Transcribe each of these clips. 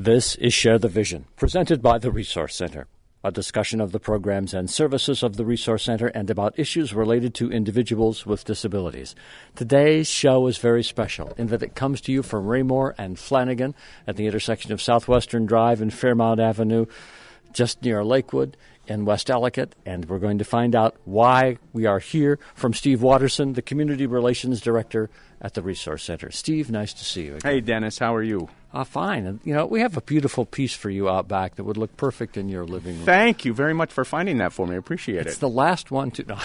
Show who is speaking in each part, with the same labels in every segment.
Speaker 1: This is Share the Vision, presented by the Resource Center, a discussion of the programs and services of the Resource Center and about issues related to individuals with disabilities. Today's show is very special in that it comes to you from Raymour and Flanagan at the intersection of Southwestern Drive and Fairmount Avenue, just near Lakewood in West Ellicott, and we're going to find out why we are here from Steve Watterson, the Community Relations Director at the Resource Center. Steve, nice to see you again.
Speaker 2: Hey, Dennis, how are you?
Speaker 1: Fine. And, we have a beautiful piece for you out back that would look perfect in your living room.
Speaker 2: Thank you very much for finding that for me. I appreciate it.
Speaker 1: It's the last one to... No,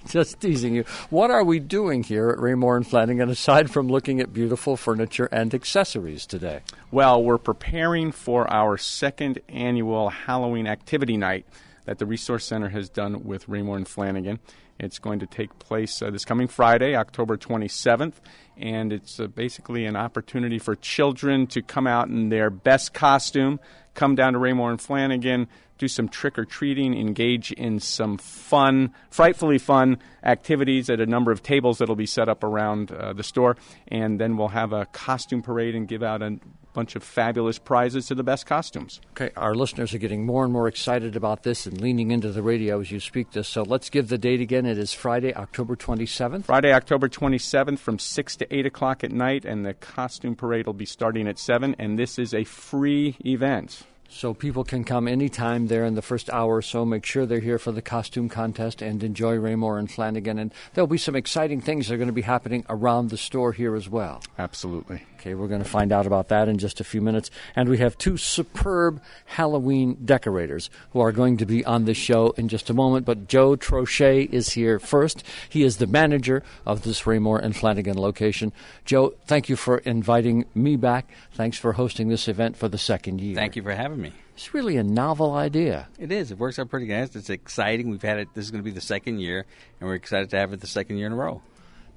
Speaker 1: just teasing you. What are we doing here at Raymour and Flanagan aside from looking at beautiful furniture and accessories today?
Speaker 2: Well, we're preparing for our second annual Halloween activity night that the Resource Center has done with Raymour and Flanagan. It's going to take place this coming Friday, October 27th, and it's basically an opportunity for children to come out in their best costume, come down to Raymour and Flanagan, do some trick-or-treating, engage in some fun, frightfully fun activities at a number of tables that will be set up around the store, and then we'll have a costume parade and give out a bunch of fabulous prizes to the best costumes.
Speaker 1: Okay, our listeners are getting more and more excited about this and leaning into the radio as you speak this, so let's give the date again. It is Friday, October 27th.
Speaker 2: Friday, October 27th from 6 to 8 o'clock at night, and the costume parade will be starting at 7, and this is a free event.
Speaker 1: So people can come anytime there in the first hour or so. Make sure they're here for the costume contest and enjoy Raymour and Flanagan. And there'll be some exciting things that are going to be happening around the store here as well.
Speaker 2: Absolutely.
Speaker 1: Okay, we're going to find out about that in just a few minutes. And we have two superb Halloween decorators who are going to be on the show in just a moment. But Joe Trochet is here first. He is the manager of this Raymour and Flanagan location. Joe, thank you for inviting me back. Thanks for hosting this event for the second year.
Speaker 3: Thank you for having me.
Speaker 1: It's really a novel idea.
Speaker 3: It is. It works out pretty good. It's exciting. We've had it. This is going to be the second year, and we're excited to have it the second year in a row.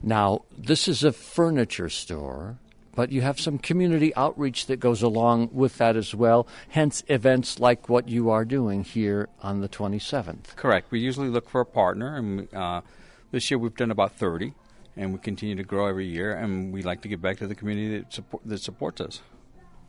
Speaker 1: Now, this is a furniture store, but you have some community outreach that goes along with that as well, hence events like what you are doing here on the 27th.
Speaker 3: Correct. We usually look for a partner, and this year we've done about 30, and we continue to grow every year, and we like to give back to the community that supports us.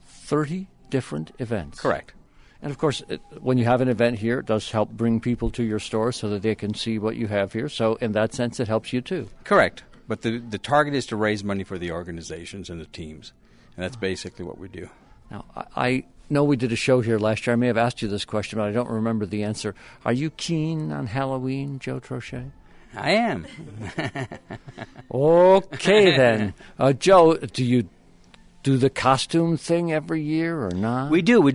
Speaker 1: 30 different events.
Speaker 3: Correct.
Speaker 1: And, of course, when you have an event here, it does help bring people to your store so that they can see what you have here. So, in that sense, it helps you, too.
Speaker 3: Correct. But the target is to raise money for the organizations and the teams, and that's basically what we do.
Speaker 1: Now, I know we did a show here last year. I may have asked you this question, but I don't remember the answer. Are you keen on Halloween, Joe Trochet?
Speaker 3: I am.
Speaker 1: Okay, then. Joe, do you do the costume thing every year or not?
Speaker 3: We do.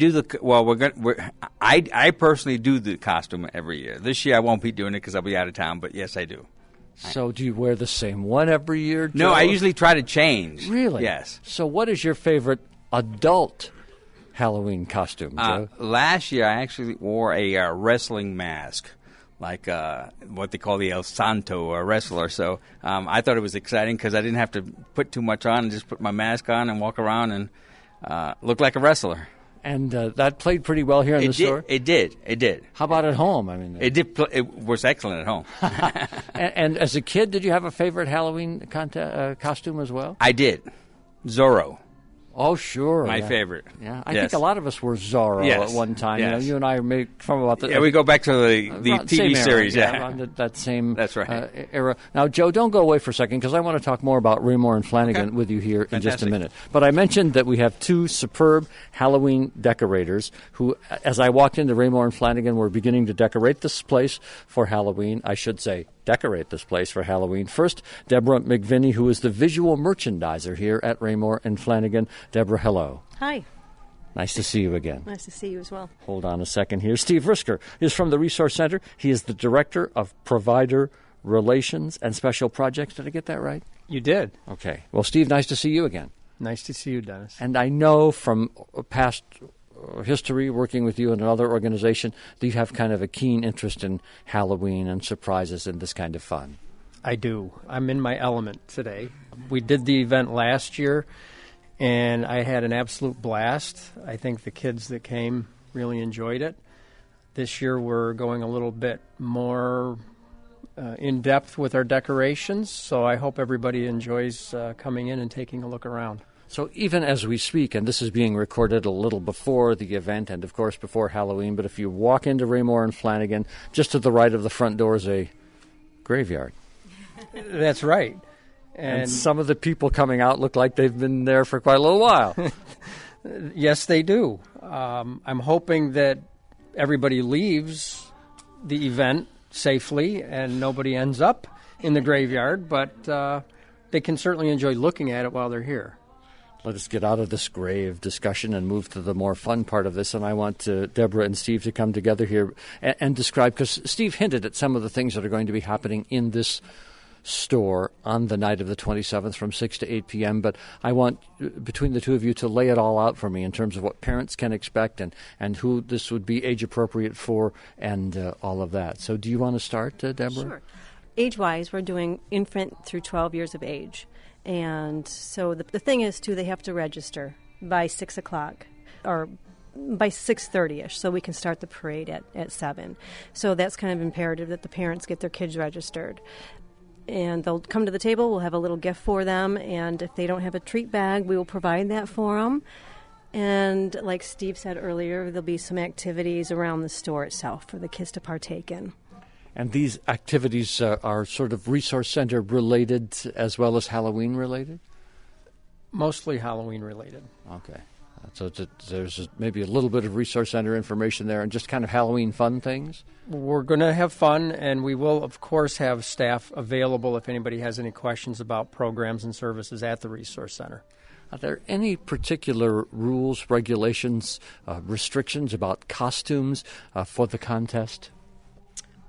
Speaker 3: I personally do the costume every year. This year I won't be doing it because I'll be out of town, but yes, I do.
Speaker 1: So do you wear the same one every year, Joe?
Speaker 3: No, I usually try to change.
Speaker 1: Really?
Speaker 3: Yes.
Speaker 1: So what is your favorite adult Halloween costume, Joe?
Speaker 3: Last year I actually wore a wrestling mask, like what they call the El Santo wrestler. So I thought it was exciting because I didn't have to put too much on and just put my mask on and walk around and look like a wrestler.
Speaker 1: And that played pretty well here in the store?
Speaker 3: It did.
Speaker 1: How about at home? I mean,
Speaker 3: it was excellent at home.
Speaker 1: and as a kid, did you have a favorite Halloween costume as well?
Speaker 3: I did. Zorro.
Speaker 1: Oh, sure.
Speaker 3: My favorite.
Speaker 1: Yeah, I think a lot of us were Zorro at one time.
Speaker 3: Yes.
Speaker 1: You and I made fun about the...
Speaker 3: Yeah, we go back to the TV series.
Speaker 1: Around that same
Speaker 3: That's right.
Speaker 1: era. Now, Joe, don't go away for a second because I want to talk more about Raymour and Flanagan with you here in just a minute. But I mentioned that we have two superb Halloween decorators who, as I walked into Raymour and Flanagan, were beginning to decorate this place for Halloween. I should say decorate this place for Halloween. First, Deborah McVinney, who is the visual merchandiser here at Raymour and Flanagan. Deborah, hello.
Speaker 4: Hi.
Speaker 1: Nice to see you again.
Speaker 4: Nice to see you as well.
Speaker 1: Hold on a second here. Steve Risker is from the Resource Center. He is the Director of Provider Relations and Special Projects. Did I get that right?
Speaker 5: You did.
Speaker 1: Okay. Well, Steve, nice to see you again.
Speaker 5: Nice to see you, Dennis.
Speaker 1: And I know from past history working with you in another organization that you have kind of a keen interest in Halloween and surprises and this kind of fun.
Speaker 5: I do. I'm in my element today. We did the event last year, and I had an absolute blast. I think the kids that came really enjoyed it. This year we're going a little bit more in depth with our decorations, so I hope everybody enjoys coming in and taking a look around.
Speaker 1: So even as we speak, and this is being recorded a little before the event and, of course, before Halloween, but if you walk into Raymour-Flanagan, just to the right of the front door is a graveyard.
Speaker 5: That's right.
Speaker 1: And some of the people coming out look like they've been there for quite a little while.
Speaker 5: Yes, they do. I'm hoping that everybody leaves the event safely and nobody ends up in the graveyard, but they can certainly enjoy looking at it while they're here.
Speaker 1: Let us get out of this grave discussion and move to the more fun part of this. And I want Deborah and Steve to come together here and describe, because Steve hinted at some of the things that are going to be happening in this store on the night of the 27th from 6 to 8 p.m. But I want, between the two of you, to lay it all out for me in terms of what parents can expect and who this would be age appropriate for and all of that. So do you want to start, Deborah?
Speaker 4: Sure. Age-wise, we're doing infant through 12 years of age. And so the thing is, too, they have to register by 6 o'clock or by 6:30ish, so we can start the parade at 7. So that's kind of imperative that the parents get their kids registered. And they'll come to the table, we'll have a little gift for them, and if they don't have a treat bag, we will provide that for them. And like Steve said earlier, there'll be some activities around the store itself for the kids to partake in.
Speaker 1: And these activities are sort of resource center related as well as Halloween related?
Speaker 5: Mostly Halloween related.
Speaker 1: Okay. So there's maybe a little bit of resource center information there and just kind of Halloween fun things?
Speaker 5: We're going to have fun, and we will, of course, have staff available if anybody has any questions about programs and services at the Resource Center.
Speaker 1: Are there any particular rules, regulations, restrictions about costumes for the contest?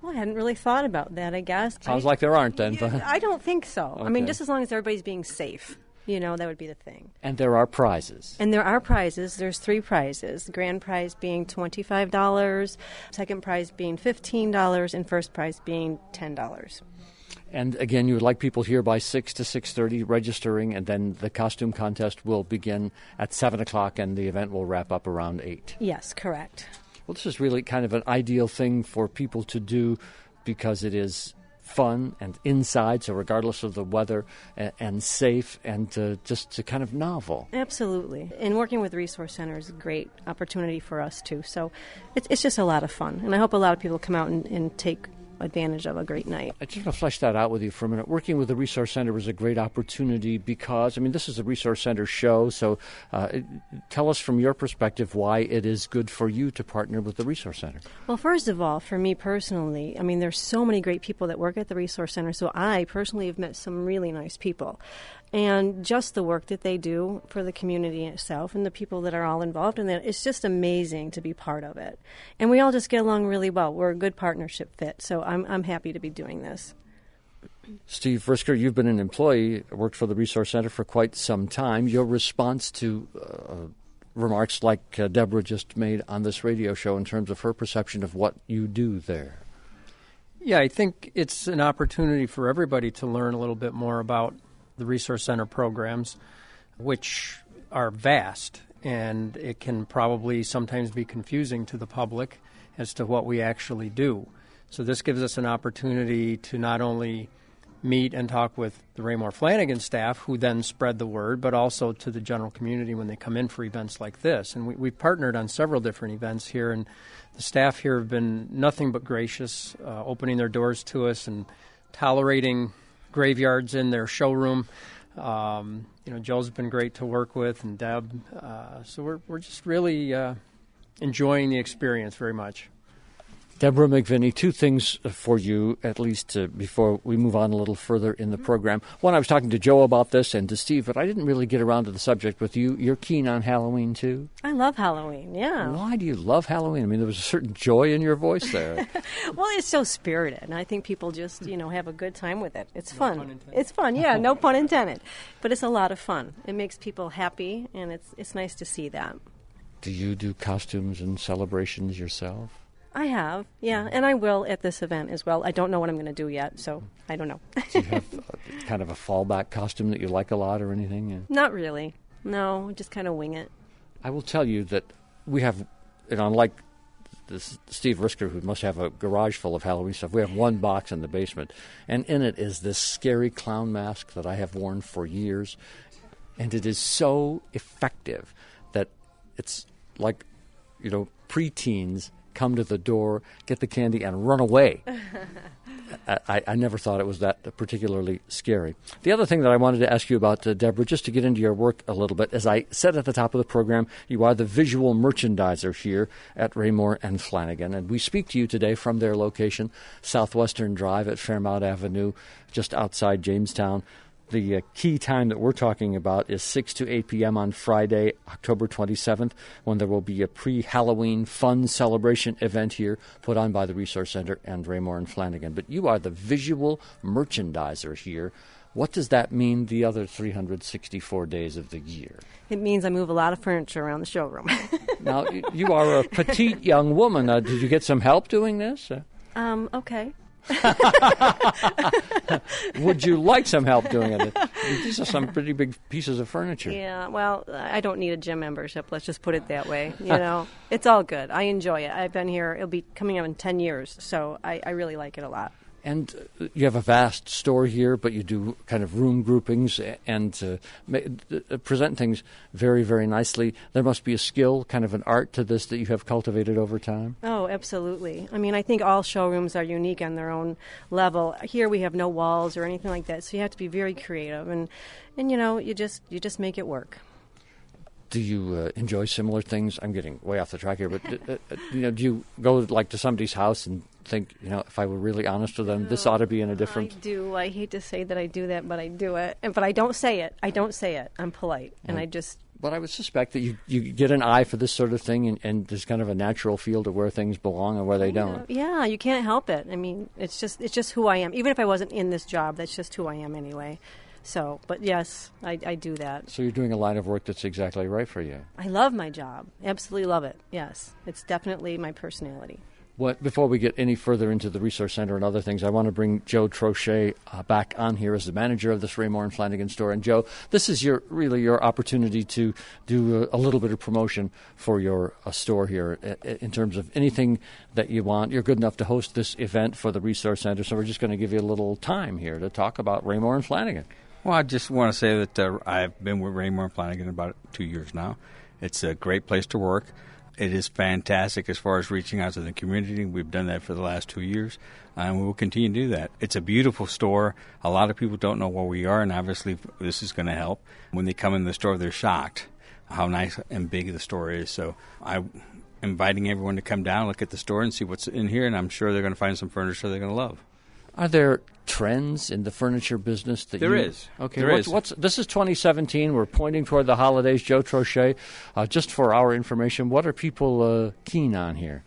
Speaker 4: Well, I hadn't really thought about that, I guess.
Speaker 1: Sounds like there aren't, then.
Speaker 4: Yeah, I don't think so.
Speaker 1: Okay.
Speaker 4: I mean, just as long as everybody's being safe, that would be the thing.
Speaker 1: And there are prizes.
Speaker 4: And there are prizes. There's 3 prizes. The grand prize being $25, second prize being $15, and first prize being $10.
Speaker 1: And again, you would like people here by 6 to 6:30 registering, and then the costume contest will begin at 7 o'clock, and the event will wrap up around 8.
Speaker 4: Yes, correct.
Speaker 1: Well, this is really kind of an ideal thing for people to do because it is fun and inside, so regardless of the weather, and safe, and just kind of novel.
Speaker 4: Absolutely. And working with Resource Center is a great opportunity for us, too. So it's just a lot of fun. And I hope a lot of people come out and take advantage of a great night.
Speaker 1: I just want to flesh that out with you for a minute. Working with the Resource Center was a great opportunity because, this is a Resource Center show, so tell us from your perspective why it is good for you to partner with the Resource Center.
Speaker 4: Well, first of all, for me personally, there's so many great people that work at the Resource Center, so I personally have met some really nice people. And just the work that they do for the community itself and the people that are all involved in that, it's just amazing to be part of it. And we all just get along really well. We're a good partnership fit, so I'm happy to be doing this.
Speaker 1: Steve Brisker, you've been an employee, worked for the Resource Center for quite some time. Your response to remarks like Deborah just made on this radio show in terms of her perception of what you do there?
Speaker 5: Yeah, I think it's an opportunity for everybody to learn a little bit more about the Resource Center programs, which are vast, and it can probably sometimes be confusing to the public as to what we actually do. So this gives us an opportunity to not only meet and talk with the Raymour-Flanagan staff, who then spread the word, but also to the general community when they come in for events like this. And we've partnered on several different events here, and the staff here have been nothing but gracious, opening their doors to us and tolerating graveyards in their showroom. Joe's been great to work with, and Deb. So we're just really enjoying the experience very much.
Speaker 1: Deborah McVinney, 2 things for you, at least before we move on a little further in the program. One, I was talking to Joe about this and to Steve, but I didn't really get around to the subject with you. You're keen on Halloween, too?
Speaker 4: I love Halloween, yeah.
Speaker 1: Why do you love Halloween? There was a certain joy in your voice there.
Speaker 4: Well, it's so spirited, and I think people just, have a good time with it. It's fun.
Speaker 5: No pun intended.
Speaker 4: It's fun, yeah, no pun intended. But it's a lot of fun. It makes people happy, and it's nice to see that.
Speaker 1: Do you do costumes and celebrations yourself?
Speaker 4: I have, yeah, and I will at this event as well. I don't know what I'm going to do yet, so I don't know.
Speaker 1: Do you have kind of a fallback costume that you like a lot or anything?
Speaker 4: Not really. No, just kind of wing it.
Speaker 1: I will tell you that we have, unlike this Steve Brisker, who must have a garage full of Halloween stuff, we have one box in the basement, and in it is this scary clown mask that I have worn for years. And it is so effective that it's like, preteens come to the door, get the candy, and run away. I never thought it was that particularly scary. The other thing that I wanted to ask you about, Deborah, just to get into your work a little bit, as I said at the top of the program, you are the visual merchandiser here at Raymour-Flanagan, and we speak to you today from their location, Southwestern Drive at Fairmount Avenue, just outside Jamestown. The key time that we're talking about is 6 to 8 p.m. on Friday, October 27th, when there will be a pre-Halloween fun celebration event here put on by the Resource Center and Raymour-Flanagan. But you are the visual merchandiser here. What does that mean the other 364 days of the year?
Speaker 4: It means I move a lot of furniture around the showroom.
Speaker 1: Now, you are a petite young woman. Did you get some help doing this?
Speaker 4: Okay.
Speaker 1: Would you like some help doing it? These are some pretty big pieces of furniture.
Speaker 4: Yeah, well, I don't need a gym membership. Let's just put it that way. It's all good. I enjoy it. I've been here. It'll be coming up in 10 years, so I really like it a lot.
Speaker 1: And you have a vast store here, but you do kind of room groupings and present things very, very nicely. There must be a skill, kind of an art to this that you have cultivated over time.
Speaker 4: Oh, absolutely. I mean, I think all showrooms are unique on their own level. Here we have no walls or anything like that, so you have to be very creative, and you just make it work.
Speaker 1: Do you enjoy similar things? I'm getting way off the track here, but do you go like to somebody's house and think, if I were really honest with them, this ought to be in a different...
Speaker 4: I do. I hate to say that I do that, but I do it. But I don't say it. I'm polite, and I just...
Speaker 1: But I would suspect that you get an eye for this sort of thing, and there's kind of a natural feel to where things belong and where they don't.
Speaker 4: Yeah, you can't help it. I mean, it's just who I am. Even if I wasn't in this job, that's just who I am anyway. So, but yes, I do that.
Speaker 1: So you're doing a line of work that's exactly right for you.
Speaker 4: I love my job. Absolutely love it. Yes, it's definitely my personality.
Speaker 1: Before we get any further into the Resource Center and other things, I want to bring Joe Trochet back on here as the manager of this Raymour-Flanagan store. And Joe, this is your opportunity to do a little bit of promotion for your store here in terms of anything that you want. You're good enough to host this event for the Resource Center, so we're just going to give you a little time here to talk about Raymour-Flanagan.
Speaker 3: Well, I just want to say that I've been with Raymour-Flanagan about 2 years now. It's a great place to work. It is fantastic as far as reaching out to the community. We've done that for the last 2 years, and we will continue to do that. It's a beautiful store. A lot of people don't know where we are, and obviously this is going to help. When they come in the store, they're shocked how nice and big the store is. So I'm inviting everyone to come down, look at the store, and see what's in here, and I'm sure they're going to find some furniture they're going to love.
Speaker 1: Are there trends in the furniture business that
Speaker 3: there is?
Speaker 1: Okay,
Speaker 3: there is.
Speaker 1: This is 2017. We're pointing toward the holidays. Joe Trochet, just for our information, what are people keen on here?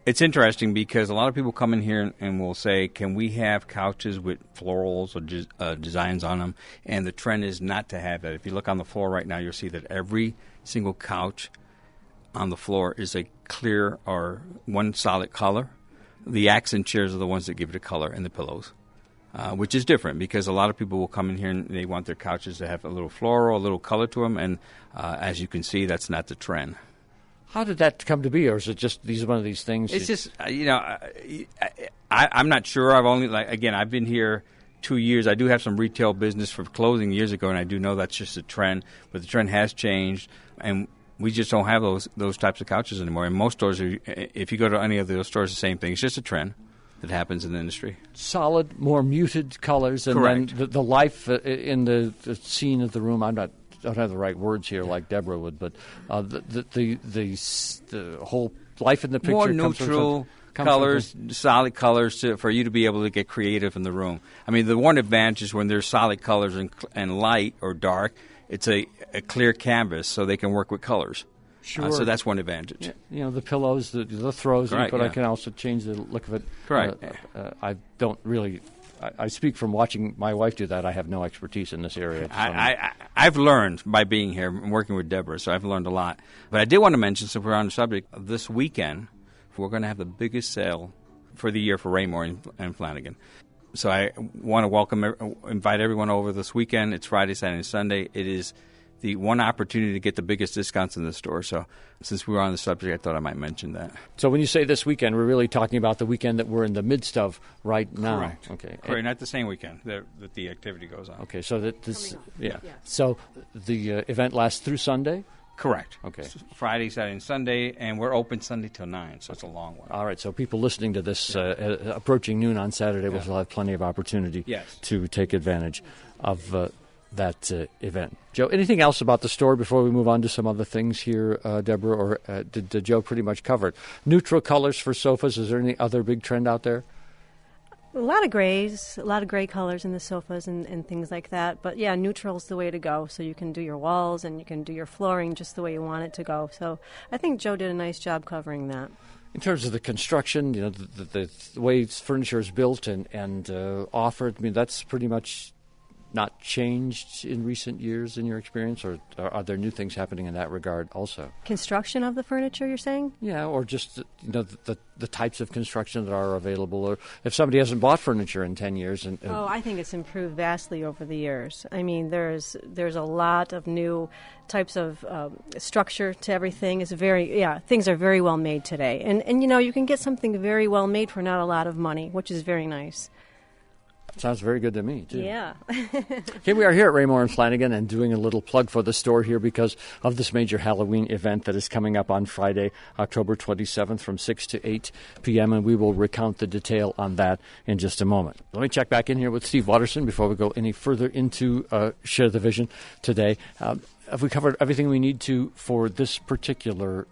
Speaker 3: It's interesting because a lot of people come in here and will say, can we have couches with florals or designs on them? And the trend is not to have that. If you look on the floor right now, you'll see that every single couch on the floor is a clear or one solid color. The accent chairs are the ones that give it a color, and the pillows, which is different because a lot of people will come in here and they want their couches to have a little floral, a little color to them, and as you can see, that's not the trend.
Speaker 1: How did that come to be, or is it just one of these things?
Speaker 3: It's just, I'm not sure. I've been here 2 years. I do have some retail business for clothing years ago, and I do know that's just a trend, but the trend has changed, and we just don't have those types of couches anymore. And most stores, if you go to any of those stores, the same thing. It's just a trend that happens in the industry.
Speaker 1: Solid, more muted colors, and
Speaker 3: correct.
Speaker 1: Then the life in the scene of the room. I don't have the right words here like Deborah would, but the whole life in the picture
Speaker 3: more neutral colors, solid colors for you to be able to get creative in the room. I mean, the one advantage is when there's solid colors and light or dark, it's a clear canvas, so they can work with colors.
Speaker 1: Sure.
Speaker 3: So that's one advantage.
Speaker 1: Yeah, the pillows, the throws,
Speaker 3: correct,
Speaker 1: but
Speaker 3: yeah.
Speaker 1: I can also change the look of it.
Speaker 3: Correct.
Speaker 1: I don't really. I speak from watching my wife do that. I have no expertise in this area.
Speaker 3: I've learned by being here and working with Deborah, so I've learned a lot. But I did want to mention, since we're on the subject, this weekend we're going to have the biggest sale for the year for Raymour and Flanagan. So I want to invite everyone over this weekend. It's Friday, Saturday, and Sunday. It is the one opportunity to get the biggest discounts in the store. So since we were on the subject, I thought I might mention that.
Speaker 1: So when you say this weekend, we're really talking about the weekend that we're in the midst of right now.
Speaker 3: Correct.
Speaker 1: Okay.
Speaker 3: Correct. Not the same weekend that the activity goes on.
Speaker 1: Okay. So that this, yeah.
Speaker 4: Yes.
Speaker 1: So the event lasts through Sunday.
Speaker 3: Correct.
Speaker 1: Okay.
Speaker 3: Friday, Saturday, and Sunday, and we're open Sunday till 9, so it's a long one.
Speaker 1: All right. So people listening to this approaching noon on Saturday will still have plenty of opportunity to take advantage of that event. Joe, anything else about the store before we move on to some other things here, Deborah, or did Joe pretty much cover it? Neutral colors for sofas. Is there any other big trend out there?
Speaker 4: A lot of grays, a lot of gray colors in the sofas and things like that. But yeah, neutral's the way to go. So you can do your walls and you can do your flooring just the way you want it to go. So I think Joe did a nice job covering that.
Speaker 1: In terms of the construction, the way furniture is built and offered, I mean, that's pretty much not changed in recent years in your experience, or are there new things happening in that regard also?
Speaker 4: Construction of the furniture, you're saying?
Speaker 1: Yeah, or just the types of construction that are available, or if somebody hasn't bought furniture in 10 years.
Speaker 4: I think it's improved vastly over the years. I mean, there's a lot of new types of structure to everything. Things are very well made today. And you can get something very well made for not a lot of money, which is very nice.
Speaker 1: Sounds very good to me, too.
Speaker 4: Yeah.
Speaker 1: Okay, we are here at Raymour-Flanagan and doing a little plug for the store here because of this major Halloween event that is coming up on Friday, October 27th from 6 to 8 p.m., and we will recount the detail on that in just a moment. Let me check back in here with Steve Watterson before we go any further into Share the Vision today. Have we covered everything we need to for this particular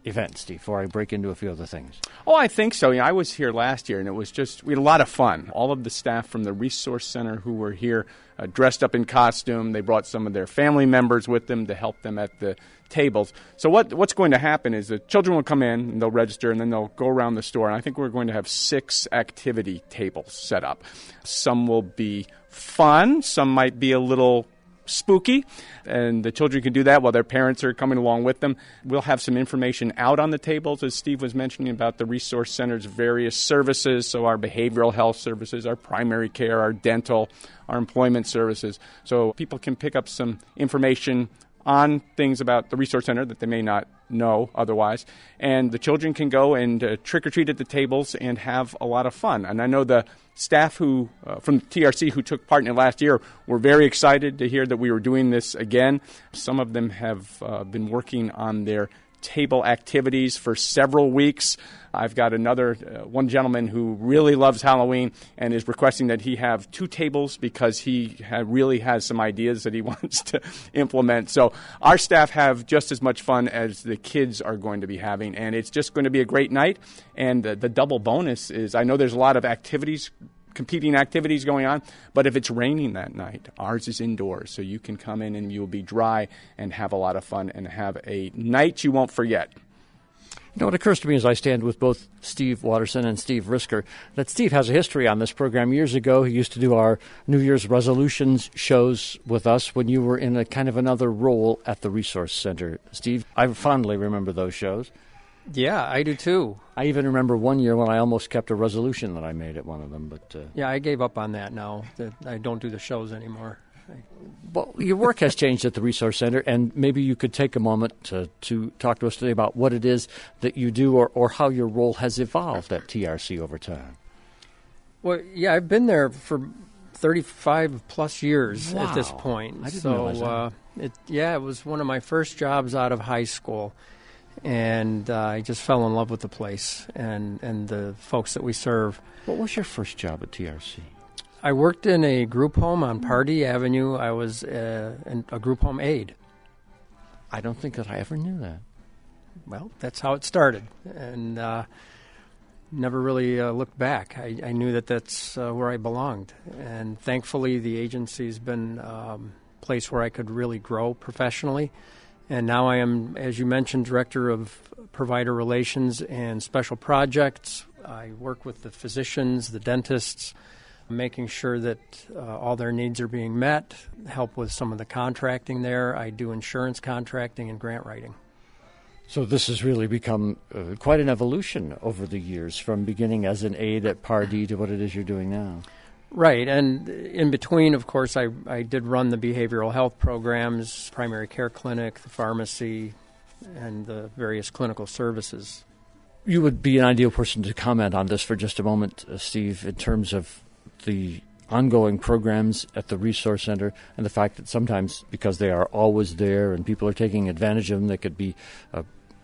Speaker 1: event, Steve, before I break into a few other things?
Speaker 2: Oh, I think so. I was here last year, and we had a lot of fun. All of the staff from the Resource Center who were here dressed up in costume. They brought some of their family members with them to help them at the tables. So what's going to happen is the children will come in, and they'll register, and then they'll go around the store. And I think we're going to have 6 activity tables set up. Some will be fun. Some might be a little spooky, and the children can do that while their parents are coming along with them. We'll have some information out on the tables, as Steve was mentioning, about the Resource Center's various services, so our behavioral health services, our primary care, our dental, our employment services. So people can pick up some information on things about the Resource Center that they may not know otherwise. And the children can go and trick-or-treat at the tables and have a lot of fun. And I know the staff who from TRC who took part in it last year were very excited to hear that we were doing this again. Some of them have been working on their table activities for several weeks. I've got one gentleman who really loves Halloween and is requesting that he have 2 tables because he really has some ideas that he wants to implement. So our staff have just as much fun as the kids are going to be having, and it's just going to be a great night. And the double bonus is I know there's a lot of competing activities going on, but if it's raining that night, ours is indoors, so you can come in and you'll be dry and have a lot of fun and have a night you won't forget.
Speaker 1: What occurs to me as I stand with both Steve Watterson and Steve Risker, that Steve has a history on this program. Years ago, he used to do our New Year's resolutions shows with us when you were in a kind of another role at the Resource Center. Steve, I fondly remember those shows.
Speaker 5: Yeah, I do too.
Speaker 1: I even remember one year when I almost kept a resolution that I made at one of them. But
Speaker 5: yeah, I gave up on that now. I don't do the shows anymore.
Speaker 1: Well, your work has changed at the Resource Center, and maybe you could take a moment to talk to us today about what it is that you do or how your role has evolved at TRC over time.
Speaker 5: Well, yeah, I've been there for 35-plus years
Speaker 1: Wow.
Speaker 5: at this point.
Speaker 1: I didn't realize that.
Speaker 5: It was one of my first jobs out of high school, and I just fell in love with the place and the folks that we serve.
Speaker 1: What was your first job at TRC?
Speaker 5: I worked in a group home on Pardee Avenue. I was a group home aide.
Speaker 1: I don't think that I ever knew that.
Speaker 5: Well, that's how it started, and never really looked back. I knew that's where I belonged, and thankfully the agency's been a place where I could really grow professionally. And now I am, as you mentioned, Director of Provider Relations and Special Projects. I work with the physicians, the dentists, making sure that all their needs are being met, help with some of the contracting there. I do insurance contracting and grant writing.
Speaker 1: So this has really become quite an evolution over the years, from beginning as an aide at Pardee to what it is you're doing now.
Speaker 5: Right, and in between, of course, I did run the behavioral health programs, primary care clinic, the pharmacy, and the various clinical services.
Speaker 1: You would be an ideal person to comment on this for just a moment, Steve, in terms of the ongoing programs at the Resource Center and the fact that sometimes, because they are always there and people are taking advantage of them, they could be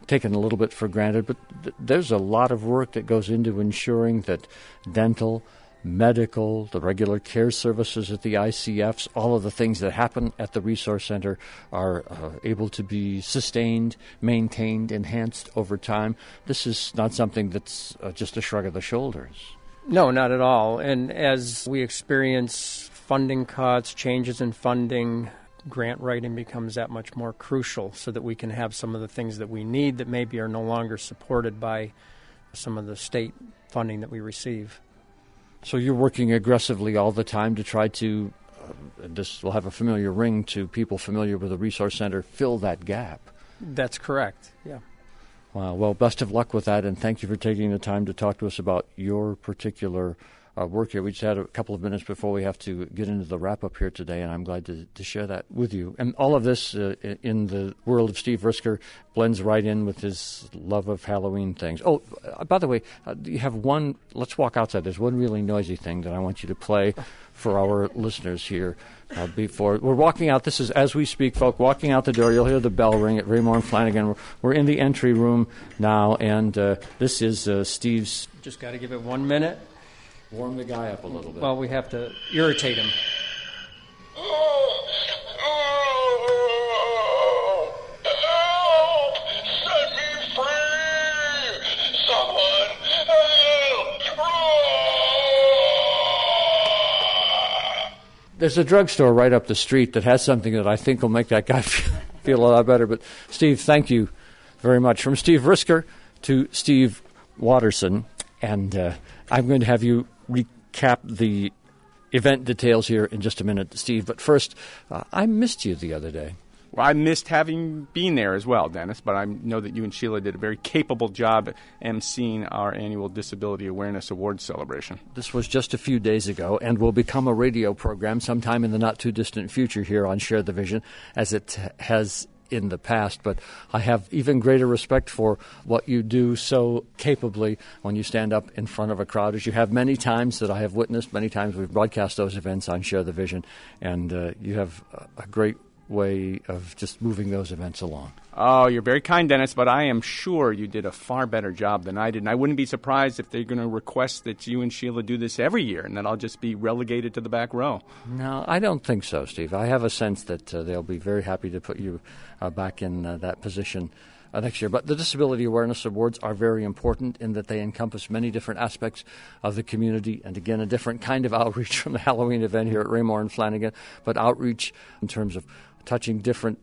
Speaker 1: taken a little bit for granted. But there's a lot of work that goes into ensuring that dental, medical, the regular care services at the ICFs, all of the things that happen at the Resource Center are able to be sustained, maintained, enhanced over time. This is not something that's just a shrug of the shoulders.
Speaker 5: No, not at all. And as we experience funding cuts, changes in funding, grant writing becomes that much more crucial so that we can have some of the things that we need that maybe are no longer supported by some of the state funding that we receive.
Speaker 1: So you're working aggressively all the time to try to, this will have a familiar ring to people familiar with the Resource Center, fill that gap.
Speaker 5: That's correct, yeah.
Speaker 1: Wow. Well, best of luck with that, and thank you for taking the time to talk to us about your particular work here. We just had a couple of minutes before we have to get into the wrap-up here today, and I'm glad to share that with you. And all of this in the world of Steve Risker blends right in with his love of Halloween things. Oh, by the way, you have one, let's walk outside. There's one really noisy thing that I want you to play for our listeners here before. We're walking out. This is, as we speak, folk, walking out the door. You'll hear the bell ring at Raymour-Flanagan. We're in the entry room now, and this is Steve's...
Speaker 5: Just got to give it 1 minute.
Speaker 1: Warm the guy up a little bit.
Speaker 5: Well, we have to irritate him.
Speaker 6: Help! Set me free! Someone help!
Speaker 1: There's a drugstore right up the street that has something that I think will make that guy feel a lot better. But, Steve, thank you very much. From Steve Risker to Steve Watterson, and I'm going to have you recap the event details here in just a minute, Steve. But first, I missed you the other day.
Speaker 2: Well, I missed having been there as well, Dennis, but I know that you and Sheila did a very capable job emceeing our annual Disability Awareness Awards celebration.
Speaker 1: This was just a few days ago and will become a radio program sometime in the not-too-distant future here on Share the Vision, as it has in the past. But I have even greater respect for what you do so capably when you stand up in front of a crowd, as you have many times that I have witnessed. Many times we've broadcast those events on Share the Vision, and you have a great way of just moving those events along.
Speaker 2: Oh, you're very kind, Dennis, but I am sure you did a far better job than I did. And I wouldn't be surprised if they're going to request that you and Sheila do this every year, and that I'll just be relegated to the back row.
Speaker 1: No, I don't think so, Steve. I have a sense that they'll be very happy to put you back in that position next year. But the Disability Awareness Awards are very important in that they encompass many different aspects of the community, and again, a different kind of outreach from the Halloween event here at Raymour-Flanagan, but outreach in terms of touching different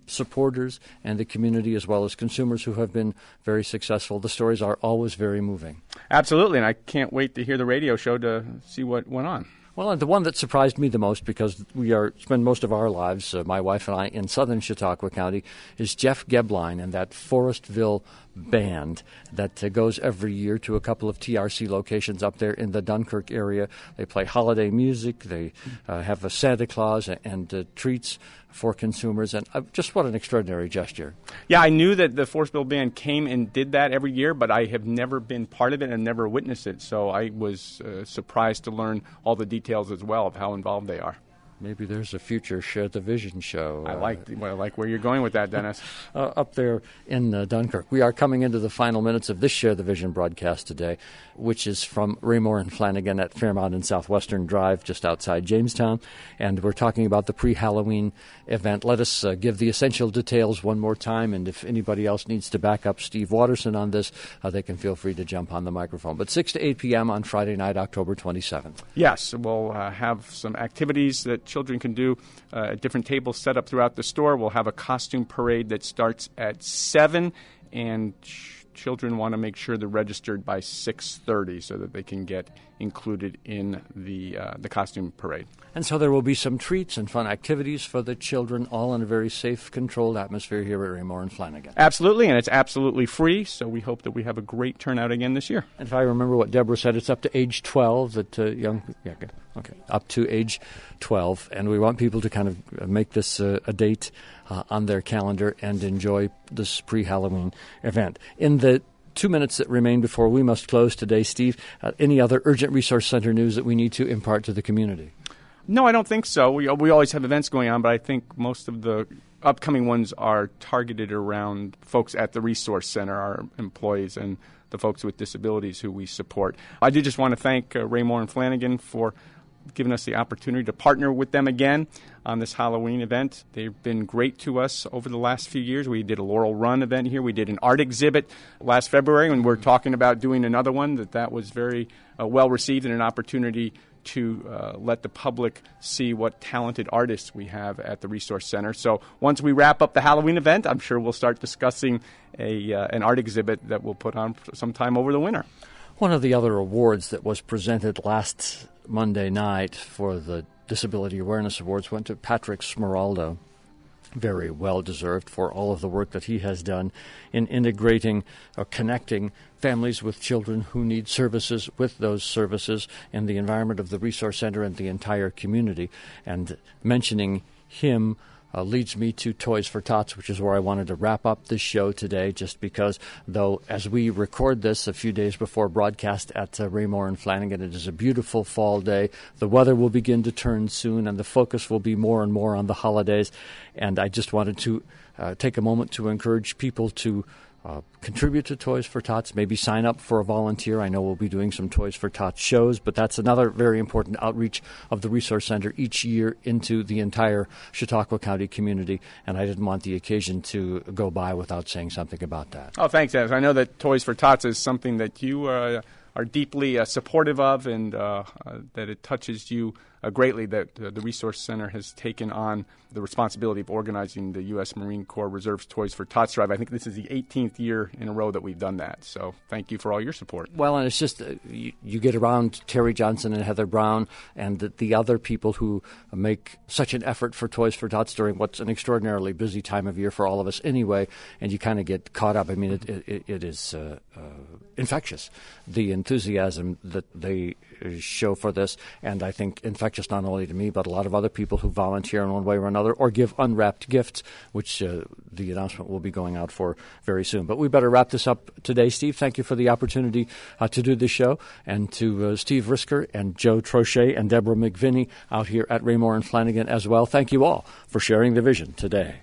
Speaker 1: supporters and the community, as well as consumers who have been very successful. The stories are always very moving.
Speaker 2: Absolutely, and I can't wait to hear the radio show to see what went on.
Speaker 1: Well, and the one that surprised me the most, because we spend most of our lives, my wife and I, in southern Chautauqua County, is Jeff Gebline and that Forestville band that goes every year to a couple of TRC locations up there in the Dunkirk area. They play holiday music. They have a Santa Claus and treats for consumers, and just what an extraordinary gesture.
Speaker 2: Yeah, I knew that the Forestville band came and did that every year, but I have never been part of it and never witnessed it, so I was surprised to learn all the details as well of how involved they are.
Speaker 1: Maybe there's a future Share the Vision show.
Speaker 2: I like where you're going with that, Dennis.
Speaker 1: Up there in Dunkirk. We are coming into the final minutes of this Share the Vision broadcast today, which is from Raymour-Flanagan at Fairmount and Southwestern Drive, just outside Jamestown. And we're talking about the pre-Halloween event. Let us give the essential details one more time, and if anybody else needs to back up Steve Watterson on this, they can feel free to jump on the microphone. But 6 to 8 p.m. on Friday night, October 27th.
Speaker 2: Yes, we'll have some activities that children can do at different tables set up throughout the store. We'll have a costume parade that starts at 7, and children want to make sure they're registered by 6:30 so that they can get included in the costume parade.
Speaker 1: And so there will be some treats and fun activities for the children, all in a very safe, controlled atmosphere here at Raymour-Flanagan.
Speaker 2: Absolutely, and it's absolutely free, so we hope that we have a great turnout again this year.
Speaker 1: And if I remember what Deborah said, it's up to age 12 that young... Yeah, okay. Okay, up to age 12. And we want people to kind of make this a date on their calendar and enjoy this pre-Halloween event. In the 2 minutes that remain before we must close today, Steve, any other urgent resource center news that we need to impart to the community?
Speaker 2: No, I don't think so. We always have events going on, but I think most of the upcoming ones are targeted around folks at the Resource Center, our employees, and the folks with disabilities who we support. I do just want to thank Raymour-Flanagan for giving us the opportunity to partner with them again on this Halloween event. They've been great to us over the last few years. We did a Laurel Run event here. We did an art exhibit last February, and we're talking about doing another one. That was very well received and an opportunity to let the public see what talented artists we have at the Resource Center. So once we wrap up the Halloween event, I'm sure we'll start discussing an art exhibit that we'll put on sometime over the winter.
Speaker 1: One of the other awards that was presented last Monday night for the Disability Awareness Awards went to Patrick Smeraldo. Very well deserved for all of the work that he has done in integrating or connecting families with children who need services with those services in the environment of the Resource Center and the entire community. And mentioning him leads me to Toys for Tots, which is where I wanted to wrap up this show today, just because, though, as we record this a few days before broadcast at Raymour-Flanagan, it is a beautiful fall day. The weather will begin to turn soon, and the focus will be more and more on the holidays. And I just wanted to take a moment to encourage people to contribute to Toys for Tots, maybe sign up for a volunteer. I know we'll be doing some Toys for Tots shows, but that's another very important outreach of the Resource Center each year into the entire Chautauqua County community, and I didn't want the occasion to go by without saying something about that.
Speaker 2: Oh, thanks, Dennis. I know that Toys for Tots is something that you are deeply supportive of, and that it touches you greatly, that the Resource Center has taken on the responsibility of organizing the U.S. Marine Corps Reserve's Toys for Tots Drive. I think this is the 18th year in a row that we've done that. So thank you for all your support.
Speaker 1: Well, and it's just you get around Terry Johnson and Heather Brown and the other people who make such an effort for Toys for Tots during what's an extraordinarily busy time of year for all of us anyway, and you kind of get caught up. I mean, it is infectious, the enthusiasm that they show for this, and I think infectious not only to me, but a lot of other people who volunteer in one way or another or give unwrapped gifts, which the announcement will be going out for very soon. But we better wrap this up today. Steve, thank you for the opportunity to do this show, and to Steve Risker and Joe Trochet and Deborah McVinney out here at Raymour-Flanagan as well. Thank you all for sharing the vision today.